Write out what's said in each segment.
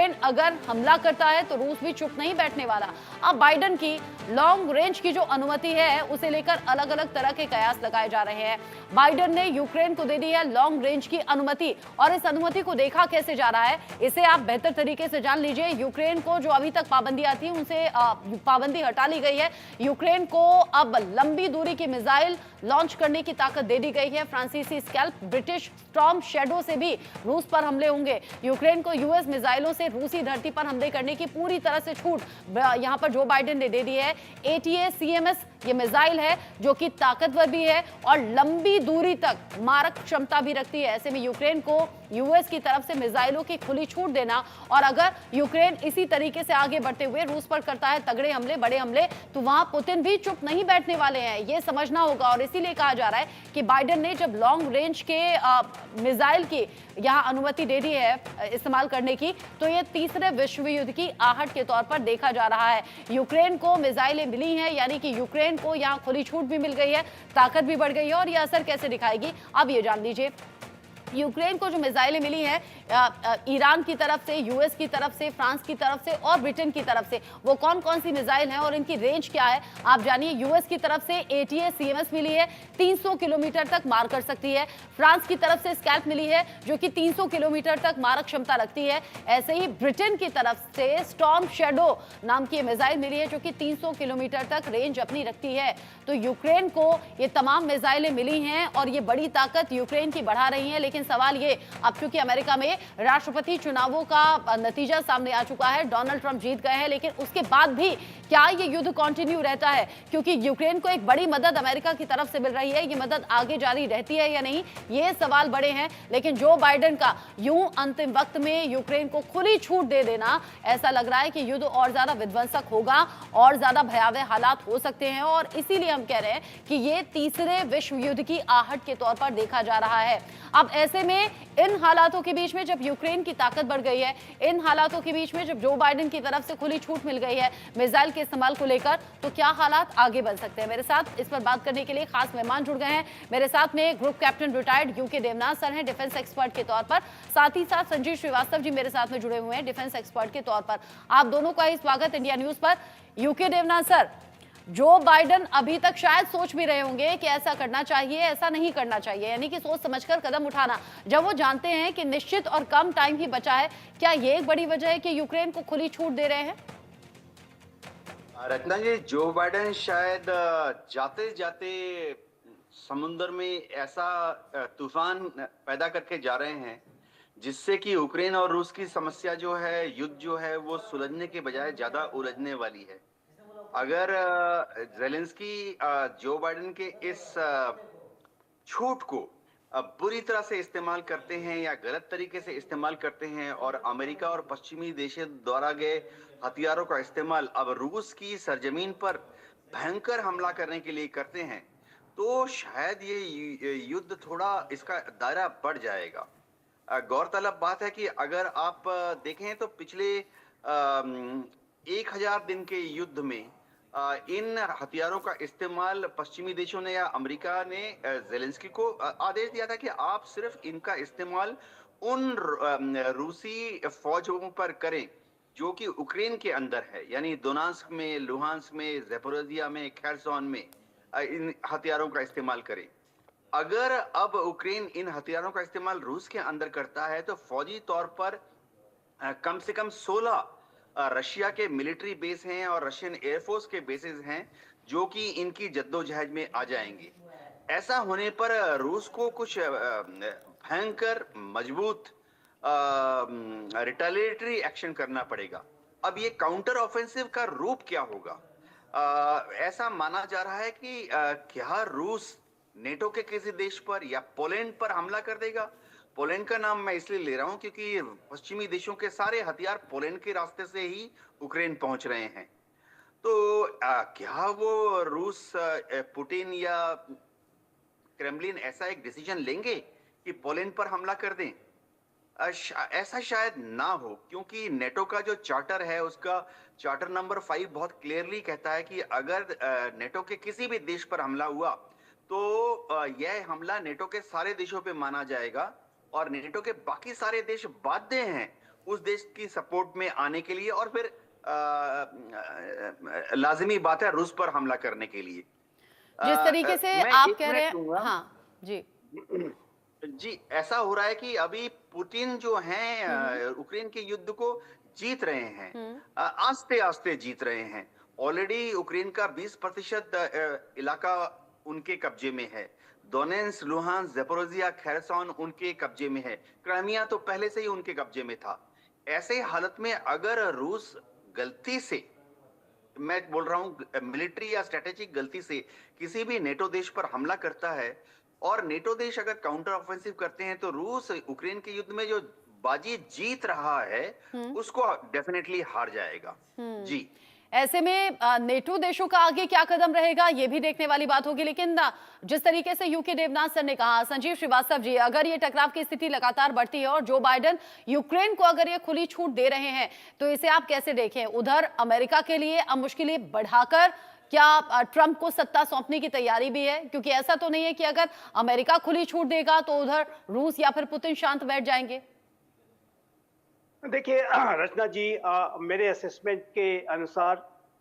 Ukraine अगर हमला करता है तो रूस भी चुप नहीं बैठने वाला। अब बाइडेन की लॉन्ग रेंज की जो अनुमति है उसे लेकर अलग अलग तरह के कयास लगाए जा रहे हैं। बाइडेन ने यूक्रेन को दे दी है लॉन्ग रेंज की अनुमति, और इस अनुमति को देखा कैसे जा रहा है इसे आप बेहतर तरीके से जान लीजिए। यूक्रेन को जो अभी तक पाबंदियां थी उनसे पाबंदी हटा ली गई है। यूक्रेन को अब लंबी दूरी की मिसाइल लॉन्च करने की ताकत दे दी गई है। फ्रांसीसी स्कैल्प, ब्रिटिश स्टॉर्म शैडो से भी रूस पर हमले होंगे। यूक्रेन को यूएस मिसाइलों से रूसी धरती पर हमले करने की पूरी तरह से छूट यहां पर जो बाइडेन ने दे दी है। ATACMS ये मिसाइल है जो कि ताकतवर भी है और लंबी दूरी तक मारक क्षमता भी रखती है। ऐसे में यूक्रेन को यूएस की तरफ से मिसाइलों की खुली छूट देना, और अगर यूक्रेन इसी तरीके से आगे बढ़ते हुए रूस पर करता है तगड़े हमले, बड़े हमले, तो वहां पुतिन भी चुप नहीं बैठने वाले हैं, ये समझना होगा। और इसीलिए कहा जा रहा है कि बाइडेन ने जब लॉन्ग रेंज के मिसाइल की यहां अनुमति दे दी है इस्तेमाल करने की, तो ये तीसरे विश्व युद्ध की आहट के तौर पर देखा जा रहा है। यूक्रेन को मिसाइलें मिली हैं, यानी कि यूक्रेन को यहां खुली छूट भी मिल गई है, ताकत भी बढ़ गई है, और यह असर कैसे दिखाएगी अब ये जान लीजिए। यूक्रेन को जो मिसाइलें मिली हैं ईरान की तरफ से, यूएस की तरफ से, फ्रांस की तरफ से और ब्रिटेन की तरफ से, वो कौन कौन सी मिसाइल हैं और इनकी रेंज क्या है आप जानिए। यूएस की तरफ से ATACMS मिली है, 300 किलोमीटर तक मार कर सकती है। फ्रांस की तरफ से स्कैल्प मिली है जो कि 300 किलोमीटर तक मारक क्षमता रखती है। ऐसे ही ब्रिटेन की तरफ से स्टॉर्म शैडो नाम की मिसाइल मिली है जो कि 300 किलोमीटर तक रेंज अपनी रखती है। तो यूक्रेन को ये तमाम मिसाइलें मिली हैं और ये बड़ी ताकत यूक्रेन की बढ़ा रही है। लेकिन सवाल ये, अब चूंकि अमेरिका में राष्ट्रपति चुनावों का नतीजा सामने आ चुका है, डोनाल्ड ट्रंप जीत गए हैं, लेकिन उसके बाद भी क्या ये युद्ध कंटिन्यू रहता है? क्योंकि यूक्रेन को एक बड़ी मदद अमेरिका की तरफ से मिल रही है, ये मदद आगे जारी रहती है या नहीं, ये सवाल बड़े हैं। लेकिन जो बाइडेन का यूं अंतिम वक्त में यूक्रेन को खुली छूट दे देना, ऐसा लग रहा है कि युद्ध और ज्यादा विध्वंसक होगा और ज्यादा भयावह हालात हो सकते हैं। और इसीलिए हम कह रहे हैं कि ये तीसरे विश्व युद्ध की आहट के तौर पर देखा जा रहा है। अब ऐसे में इन हालातों के बीच में जब यूक्रेन की ताकत बढ़ गई है, इन हालातों के बीच में जब जो बाइडेन की तरफ से खुली छूट मिल गई है मिसाइल के इस्तेमाल को लेकर, तो क्या हालात आगे बढ़ सकते हैं? मेरे साथ इस पर बात करने के लिए खास मेहमान जुड़ गए हैं। मेरे साथ में group captain retired UK Devnath sir हैं डिफेंस एक्सपर्ट के तौर पर, साथ ही साथ संजीव श्रीवास्तव जी मेरे साथ में जुड़े हुए हैं डिफेंस एक्सपर्ट के तौर पर। आप दोनों का ही स्वागत इंडिया न्यूज पर। UK Devnath sir, Joe Biden अभी तक शायद सोच भी रहे होंगे कि ऐसा करना चाहिए, ऐसा नहीं करना चाहिए, यानी कि सोच समझकर कदम उठाना, जब वो जानते हैं कि निश्चित और कम टाइम ही बचा है, क्या ये एक बड़ी वजह है कि यूक्रेन को खुली छूट दे रहे हैं? रत्ना जी, जो बाइडेन शायद जाते जाते समुद्र में ऐसा तूफान पैदा करके जा रहे हैं जिससे कि यूक्रेन और रूस की समस्या जो है, युद्ध जो है, वो सुलझने के बजाय ज्यादा उलझने वाली है। अगर जेलेंस्की जो बाइडेन के इस छूट को बुरी तरह से इस्तेमाल करते हैं या गलत तरीके से इस्तेमाल करते हैं और अमेरिका और पश्चिमी देशों द्वारा गए हथियारों का इस्तेमाल अब रूस की सरजमीन पर भयंकर हमला करने के लिए करते हैं, तो शायद ये युद्ध थोड़ा इसका दायरा बढ़ जाएगा। गौरतलब बात है कि अगर आप देखें तो पिछले 1000 दिन के युद्ध में इन हथियारों का इस्तेमाल पश्चिमी देशों ने या अमेरिका ने जेलेंस्की को आदेश दिया था कि आप सिर्फ इनका इस्तेमाल उन रूसी फौजों पर करें जो कि यूक्रेन के अंदर है, यानी दोनेत्स्क में, लुहांस्क में, ज़पोरिज़िया में, खेर्सोन में इन हथियारों का इस्तेमाल करें। अगर अब यूक्रेन इन हथियारों का इस्तेमाल रूस के अंदर करता है तो फौजी तौर पर कम से कम 16 रशिया के मिलिट्री बेस हैं और रशियन एयरफोर्स के बेसेस हैं जो कि इनकी जद्दोजहद में आ जाएंगे। ऐसा होने पर रूस को कुछ भयंकर मजबूत रिटेलिएटरी एक्शन करना पड़ेगा। अब ये काउंटर ऑफेंसिव का रूप क्या होगा? ऐसा माना जा रहा है कि क्या रूस नेटो के किसी देश पर या पोलैंड पर हमला कर देगा। पोलैंड का नाम मैं इसलिए ले रहा हूं क्योंकि पश्चिमी देशों के सारे हथियार पोलैंड के रास्ते से ही यूक्रेन पहुंच रहे हैं। तो क्या वो रूस, पुतिन या क्रेमलिन ऐसा एक डिसीजन लेंगे कि पोलैंड पर हमला कर दें? ऐसा शायद ना हो, क्योंकि नेटो का जो चार्टर है, उसका चार्टर नंबर 5 बहुत क्लियरली कहता है कि अगर नेटो के किसी भी देश पर हमला हुआ तो यह हमला नेटो के सारे देशों पे माना जाएगा और नेटो के बाकी सारे देश बाध्य हैं उस देश की सपोर्ट में आने के लिए और फिर लाजिमी बात है रूस पर हमला करने के लिए। जिस तरीके से मैं आप एक कह रहे मिनट हैं, दूंगा। हाँ जी। जी, ऐसा हो रहा है कि अभी पुतिन जो हैं हम्म। यूक्रेन के युद्ध को जीत रहे हैं। हम्म। आस्ते-आस्ते जीत रहे हैं। ऑलरेडी यूक्रेन का 20% इलाका उनके कब्जे में है। दोनेत्स्क, लुहांस्क, ज़ेपोरिज़िया, खेर्सोन उनके कब्जे में है। क्राइमिया तो पहले से ही उनके कब्जे में था। ऐसे हालत में अगर रूस गलती से, मैं बोल रहा हूं मिलिट्री या स्ट्रेटेजिक गलती से किसी भी नेटो देश पर हमला करता है और नेटो देश अगर काउंटर ऑफेंसिव करते हैं तो रूस यूक्रेन के युद्ध में जो बाजी जीत रहा है हम्म। उसको डेफिनेटली हार जाएगा। हम्म। जी। ऐसे में नेटो देशों का आगे क्या कदम रहेगा ये भी देखने वाली बात होगी, लेकिन जिस तरीके से यूके देवनाथ सर ने कहा, संजीव श्रीवास्तव जी, अगर ये टकराव की स्थिति लगातार बढ़ती है और जो बाइडेन यूक्रेन को अगर ये खुली छूट दे रहे हैं तो इसे आप कैसे देखें? उधर अमेरिका के लिए अब मुश्किलें बढ़ाकर क्या ट्रंप को सत्ता सौंपने की तैयारी भी है? क्योंकि ऐसा तो नहीं है कि अगर अमेरिका खुली छूट देगा तो उधर रूस या फिर पुतिन शांत बैठ जाएंगे। देखिए रचना जी, मेरे असेसमेंट के अनुसार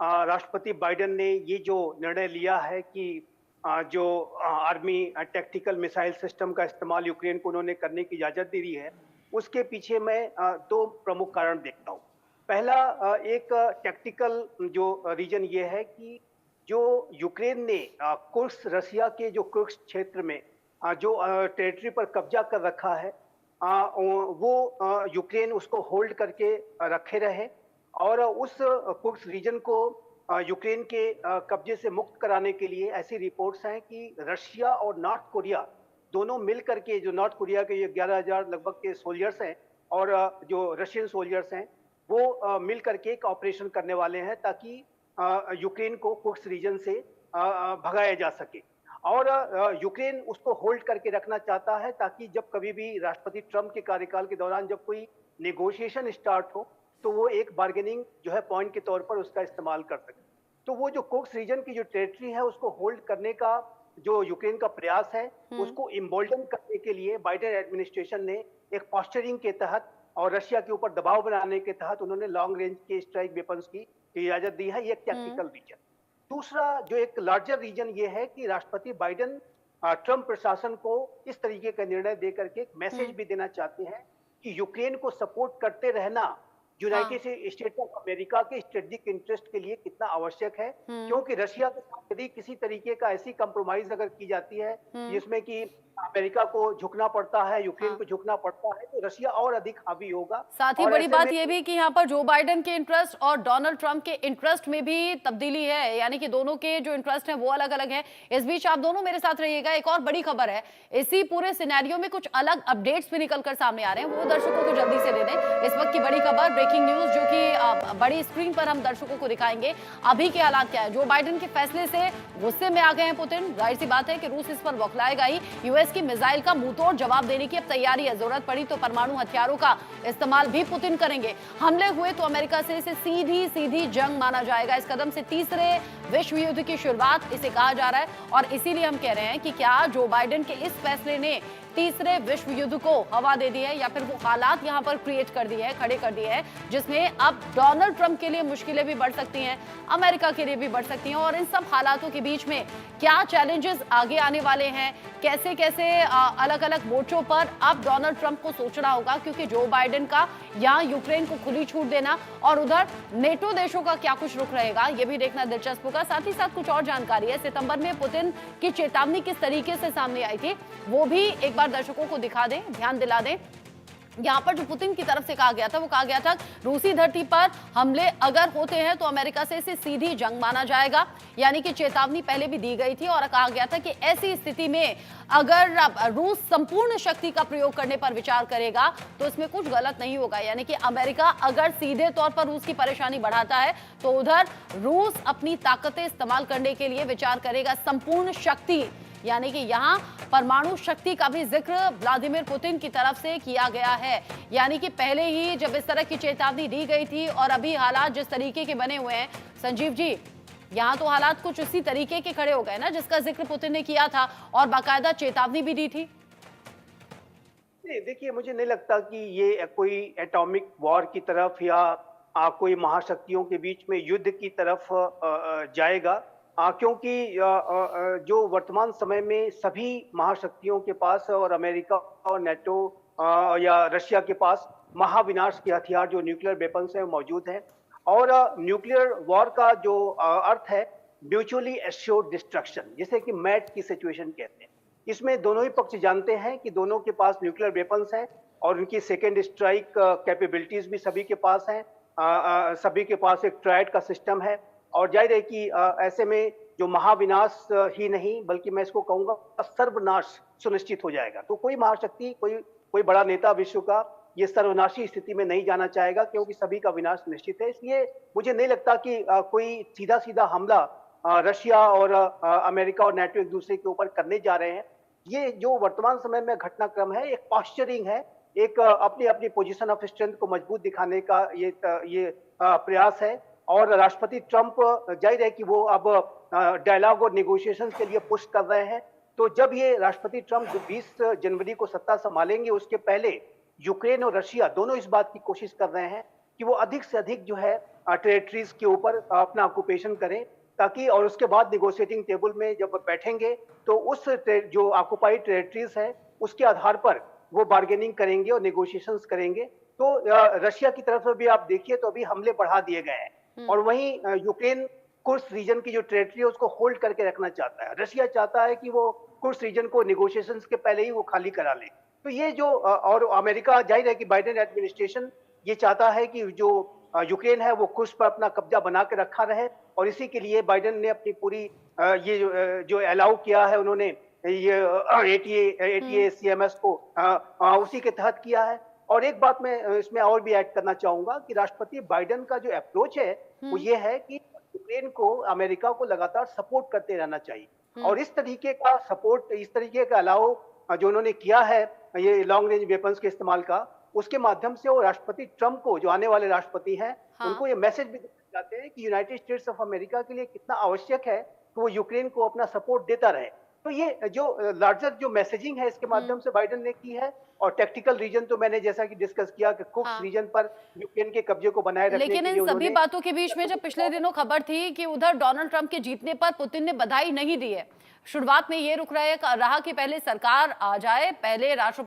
राष्ट्रपति बाइडेन ने ये जो निर्णय लिया है कि जो आर्मी टैक्टिकल मिसाइल सिस्टम का इस्तेमाल यूक्रेन को उन्होंने करने की इजाज़त दे दी है, उसके पीछे मैं दो प्रमुख कारण देखता हूँ। पहला, एक टैक्टिकल जो रीजन ये है कि जो यूक्रेन ने कुर्स्क, रसिया के जो कुर्स्क क्षेत्र में जो टेरिटरी पर कब्जा कर रखा है, वो यूक्रेन उसको होल्ड करके रखे रहे और उस कुर्स्क रीजन को यूक्रेन के कब्जे से मुक्त कराने के लिए ऐसी रिपोर्ट्स हैं कि रशिया और नॉर्थ कोरिया दोनों मिल करके, जो नॉर्थ कोरिया के ये 11,000 लगभग के सोल्जर्स हैं और जो रशियन सोल्जर्स हैं वो मिल करके एक ऑपरेशन करने वाले हैं ताकि यूक्रेन को कुर्स्क रीजन से भगाया जा सके। और यूक्रेन उसको होल्ड करके रखना चाहता है ताकि जब कभी भी राष्ट्रपति ट्रंप के कार्यकाल के दौरान जब कोई नेगोशिएशन स्टार्ट हो तो वो एक बार्गेनिंग जो है पॉइंट के तौर पर उसका इस्तेमाल कर सके। तो वो जो कुर्स्क रीजन की जो टेरिटरी है उसको होल्ड करने का जो यूक्रेन का प्रयास है उसको इम्बोल्डन करने के लिए बाइडेन एडमिनिस्ट्रेशन ने एक पॉस्चरिंग के तहत और रशिया के ऊपर दबाव बनाने के तहत उन्होंने लॉन्ग रेंज के स्ट्राइक वेपन्स की इजाजत दी है। ये एक टैक्टिकल रीजन। दूसरा जो एक लार्जर रीजन ये है कि राष्ट्रपति बाइडेन ट्रंप प्रशासन को इस तरीके का निर्णय दे करके एक मैसेज भी देना चाहते हैं कि यूक्रेन को सपोर्ट करते रहना यूनाइटेड स्टेट्स ऑफ अमेरिका के स्ट्रेटेजिक इंटरेस्ट के लिए कितना आवश्यक है, क्योंकि रशिया के साथ यदि किसी तरीके का ऐसी कंप्रोमाइज अगर की जाती है जिसमें कि अमेरिका को झुकना पड़ता है, यूक्रेन को झुकना पड़ता है, तो रशिया और अधिक हावी होगा। साथ ही बड़ी बात यह भी कि यहाँ पर जो बाइडेन के इंटरेस्ट और डोनाल्ड ट्रंप के इंटरेस्ट में भी तब्दीली है, यानी कि दोनों के जो इंटरेस्ट हैं वो अलग अलग हैं। इस बीच आप दोनों मेरे साथ रहिएगा। एक और बड़ी खबर है, इसी पूरे सिनेरियो में कुछ अलग अपडेट्स भी निकलकर सामने आ रहे हैं, वो दर्शकों को जल्दी से दे दें। इस वक्त की बड़ी खबर, ब्रेकिंग न्यूज, जो कि बड़ी स्क्रीन पर हम दर्शकों को दिखाएंगे। अभी के हालात क्या है? जो बाइडेन के फैसले से गुस्से में आ गए हैं पुतिन। जाहिर सी बात है कि रूस इस पर बौखलाएगा ही। यूएस की मिसाइल का मुंहतोड़ जवाब देने की अब तैयारी है। जरूरत पड़ी तो परमाणु हथियारों का इस्तेमाल भी पुतिन करेंगे। हमले हुए तो अमेरिका से इसे सीधी जंग माना जाएगा। इस कदम से तीसरे विश्व युद्ध की शुरुआत इसे कहा जा रहा है और इसीलिए हम कह रहे हैं कि क्या जो बाइडेन के इस फैसले ने तीसरे विश्व युद्ध को हवा दे दी है या फिर वो हालात यहां पर क्रिएट कर दिए हैं, खड़े कर दिए हैं, जिसमें अब डोनाल्ड ट्रंप के लिए मुश्किलें भी बढ़ सकती हैं, अमेरिका के लिए भी बढ़ सकती हैं। और इन सब हालातों के बीच में क्या चैलेंजेस आगे आने वाले हैं, कैसे कैसे अलग अलग मोर्चों पर अब डोनाल्ड ट्रंप को सोचना होगा, क्योंकि जो बाइडेन का यहां यूक्रेन को खुली छूट देना और उधर नेटो देशों का क्या कुछ रुख रहेगा, यह भी देखना दिलचस्प होगा। साथ ही साथ कुछ और जानकारी है। सितंबर में पुतिन की चेतावनी किस तरीके से सामने आई थी वो भी एक बार दर्शकों को दिखा दें, ध्यान दिला दें। यहां पर जो पुतिन की तरफ से कहा गया था वो कहा गया था रूसी धरती पर हमले अगर होते हैं तो अमेरिका से इसे सीधी जंग माना जाएगा, यानी कि चेतावनी पहले भी दी गई थी और कहा गया था कि ऐसी स्थिति में अगर रूस संपूर्ण शक्ति का प्रयोग करने पर विचार करेगा तो इसमें कुछ गलत नहीं होगा। यानी कि अमेरिका अगर सीधे तौर पर रूस की परेशानी बढ़ाता है तो उधर रूस अपनी ताकतें इस्तेमाल करने के लिए विचार करेगा। संपूर्ण शक्ति यानी कि यहां परमाणु शक्ति का भी जिक्र व्लादिमीर पुतिन की तरफ से किया गया है। यानी कि पहले ही जब इस तरह की चेतावनी दी गई थी और अभी हालात जिस तरीके के बने हुए हैं, संजीव जी, यहां तो हालात कुछ उसी तरीके के खड़े हो गए ना जिसका जिक्र पुतिन ने किया था और बाकायदा चेतावनी भी दी थी। नहीं, देखिए मुझे नहीं लगता कि ये कोई एटॉमिक वॉर की तरफ या कोई महाशक्तियों के बीच में युद्ध की तरफ जाएगा, क्योंकि जो वर्तमान समय में सभी महाशक्तियों के पास और अमेरिका और नेटो या रशिया के पास महाविनाश के हथियार जो न्यूक्लियर वेपन्स हैं मौजूद हैं। और न्यूक्लियर वॉर का जो अर्थ है म्यूचुअली एश्योर्ड डिस्ट्रक्शन, जिसे कि मैट की सिचुएशन कहते हैं। इसमें दोनों ही पक्ष जानते हैं कि दोनों के पास न्यूक्लियर वेपन्स हैं और उनकी सेकेंड स्ट्राइक कैपेबिलिटीज भी सभी के पास हैं। सभी के पास एक ट्रायड का सिस्टम है और जाहिर है कि ऐसे में जो महाविनाश ही नहीं बल्कि मैं इसको कहूंगा सर्वनाश सुनिश्चित हो जाएगा। तो कोई महाशक्ति, कोई बड़ा नेता विश्व का ये सर्वनाशी स्थिति में नहीं जाना चाहेगा, क्योंकि सभी का विनाश निश्चित है। इसलिए मुझे नहीं लगता कि कोई सीधा सीधा हमला रशिया और अमेरिका और नेटो एक दूसरे के ऊपर करने जा रहे हैं। ये जो वर्तमान समय में घटनाक्रम है एक पॉस्चरिंग है, एक अपनी अपनी पोजीशन ऑफ स्ट्रेंथ को मजबूत दिखाने का ये प्रयास है। और राष्ट्रपति ट्रंप जाहिर है कि वो अब डायलॉग और नेगोशिएशंस के लिए पुश कर रहे हैं। तो जब ये राष्ट्रपति ट्रंप 20 जनवरी को सत्ता संभालेंगे, उसके पहले यूक्रेन और रशिया दोनों इस बात की कोशिश कर रहे हैं कि वो अधिक से अधिक जो है टेरिटरीज के ऊपर अपना ऑक्यूपेशन करें, ताकि और उसके बाद निगोशिएटिंग टेबल में जब बैठेंगे तो उस जो ऑक्युपाइड टेरिटरीज है उसके आधार पर वो बार्गेनिंग करेंगे और नेगोशिएशंस करेंगे। तो रशिया की तरफ से भी आप देखिए तो अभी हमले बढ़ा दिए गए हैं और वहीं यूक्रेन कुर्स रीजन की जो टेरिटरी है उसको होल्ड करके रखना चाहता है। रशिया चाहता है कि वो कुर्स रीजन को नेगोशिएशंस के पहले ही वो खाली करा ले। तो ये जो और अमेरिका जाहिर है कि बाइडेन एडमिनिस्ट्रेशन ये चाहता है कि जो यूक्रेन है वो कुर्स पर अपना कब्जा बना के रखा रहे और इसी के लिए बाइडेन ने अपनी पूरी ये जो अलाउ किया है उन्होंने ये एटीए सीएमएस को उसी के तहत किया है। और एक बात मैं इसमें और भी ऐड करना चाहूंगा कि राष्ट्रपति बाइडेन का जो अप्रोच है वो ये है कि यूक्रेन को अमेरिका को लगातार सपोर्ट करते रहना चाहिए और इस तरीके का सपोर्ट, इस तरीके का अलाउ जो उन्होंने किया है ये लॉन्ग रेंज वेपन्स के इस्तेमाल का, उसके माध्यम से वो राष्ट्रपति ट्रंप को, जो आने वाले राष्ट्रपति हैं, उनको ये मैसेज भी देना चाहते हैं कि यूनाइटेड स्टेट्स ऑफ अमेरिका के लिए कितना आवश्यक है कि वो यूक्रेन को अपना सपोर्ट देता रहे। तो ये जो लार्जर जो मैसेजिंग है इसके माध्यम से बाइडेन ने की है। और टैक्टिकल रीजन तो मैंने जैसा कि डिस्कस किया कि कुर्स रीजन पर यूक्रेन के कब्जे को बनाए रखने लेकिन इन सभी बातों के बीच में जब पिछले दिनों खबर थी कि उधर डोनाल्ड ट्रंप के जीतने पर पुतिन ने बधाई नहीं दी है, शुरुआत में ये रुक रहा कि पहले सरकार आ जाए, पहले राष्ट्रपति